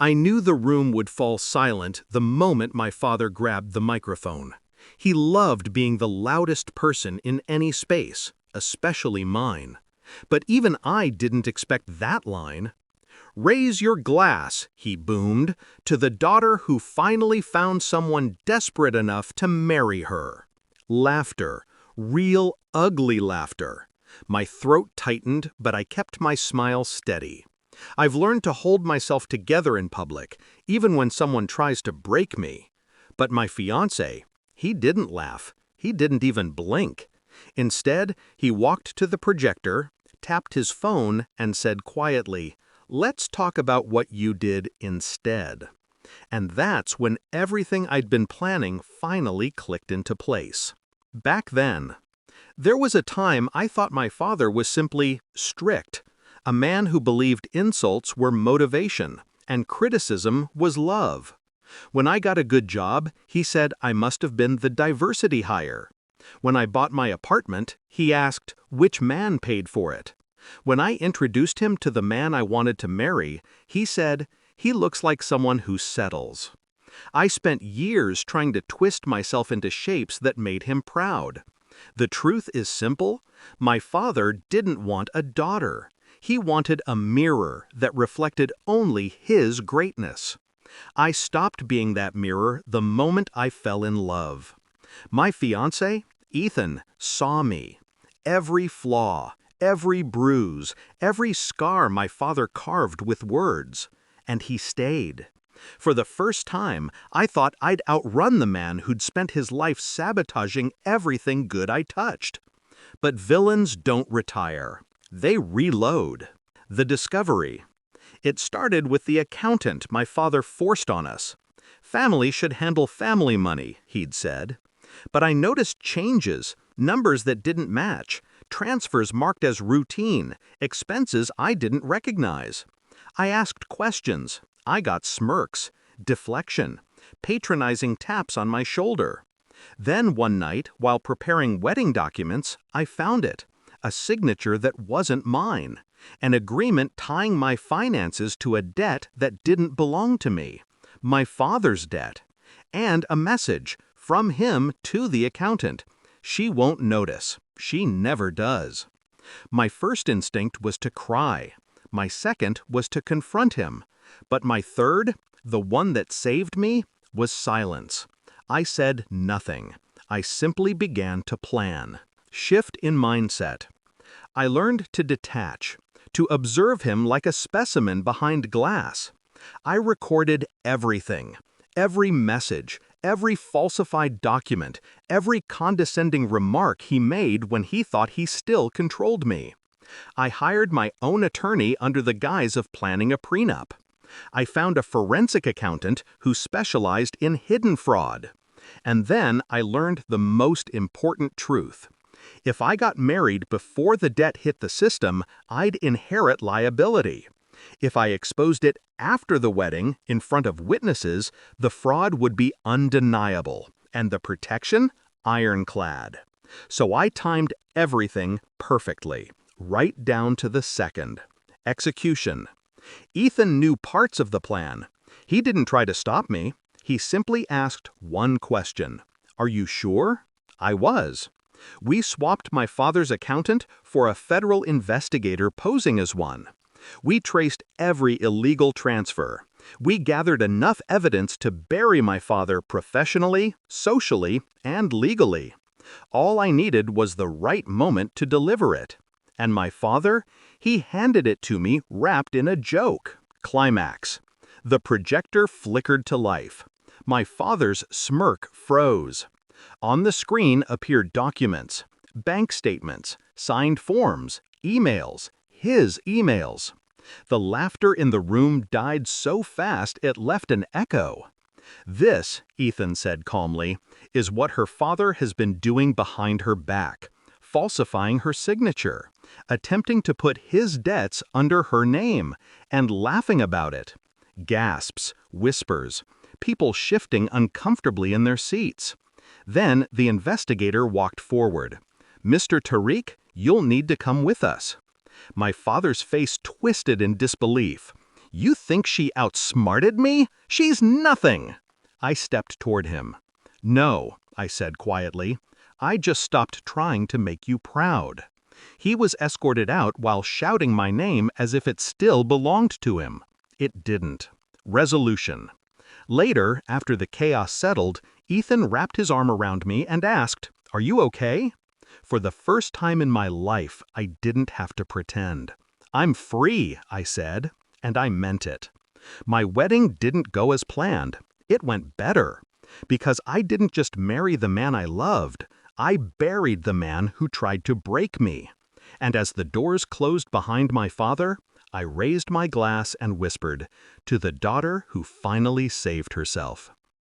I knew the room would fall silent the moment my father grabbed the microphone. He loved being the loudest person in any space, especially mine. But even I didn't expect that line. "Raise your glass," he boomed, "to the daughter who finally found someone desperate enough to marry her." Laughter. Real ugly laughter. My throat tightened, but I kept my smile steady. I've learned to hold myself together in public, even when someone tries to break me. But my fiancé, he didn't laugh. He didn't even blink. Instead, he walked to the projector, tapped his phone, and said quietly, "Let's talk about what you did instead." And that's when everything I'd been planning finally clicked into place. Back then, there was a time I thought my father was simply strict, a man who believed insults were motivation and criticism was love. When I got a good job, he said I must have been the diversity hire. When I bought my apartment, he asked which man paid for it. When I introduced him to the man I wanted to marry, he said, "He looks like someone who settles." I spent years trying to twist myself into shapes that made him proud. The truth is simple. My father didn't want a daughter. He wanted a mirror that reflected only his greatness. I stopped being that mirror the moment I fell in love. My fiancé, Ethan, saw me. Every flaw, every bruise, every scar my father carved with words. And he stayed. For the first time, I thought I'd outrun the man who'd spent his life sabotaging everything good I touched. But villains don't retire. They reload. The discovery. It started with the accountant my father forced on us. Family should handle family money, he'd said. But I noticed changes, numbers that didn't match, transfers marked as routine, expenses I didn't recognize. I asked questions. I got smirks, deflection, patronizing taps on my shoulder. Then one night, while preparing wedding documents, I found it. A signature that wasn't mine. An agreement tying my finances to a debt that didn't belong to me. My father's debt. And a message from him to the accountant. She won't notice. She never does. My first instinct was to cry. My second was to confront him. But my third, the one that saved me, was silence. I said nothing. I simply began to plan. Shift in mindset. I learned to detach, to observe him like a specimen behind glass. I recorded everything, every message, every falsified document, every condescending remark he made when he thought he still controlled me. I hired my own attorney under the guise of planning a prenup. I found a forensic accountant who specialized in hidden fraud. And then I learned the most important truth. If I got married before the debt hit the system, I'd inherit liability. If I exposed it after the wedding, in front of witnesses, the fraud would be undeniable, and the protection, ironclad. So I timed everything perfectly, right down to the second. Execution. Ethan knew parts of the plan. He didn't try to stop me. He simply asked one question. "Are you sure?" I was. We swapped my father's accountant for a federal investigator posing as one. We traced every illegal transfer. We gathered enough evidence to bury my father professionally, socially, and legally. All I needed was the right moment to deliver it. And my father? He handed it to me wrapped in a joke. Climax. The projector flickered to life. My father's smirk froze. On the screen appeared documents, bank statements, signed forms, emails, his emails. The laughter in the room died so fast it left an echo. "This," Ethan said calmly, "is what her father has been doing behind her back, falsifying her signature, attempting to put his debts under her name, and laughing about it." Gasps, whispers, people shifting uncomfortably in their seats. Then the investigator walked forward. "Mr. Tariq, you'll need to come with us." My father's face twisted in disbelief. You think she outsmarted me? She's nothing. I stepped toward him. No, I said quietly. I just stopped trying to make you proud. He was escorted out while shouting my name as if it still belonged to him. It didn't. Resolution. Later, after the chaos settled, Ethan wrapped his arm around me and asked, "Are you okay?" For the first time in my life, I didn't have to pretend. "I'm free," I said, and I meant it. My wedding didn't go as planned. It went better. Because I didn't just marry the man I loved, I buried the man who tried to break me. And as the doors closed behind my father, I raised my glass and whispered, "To the daughter who finally saved herself."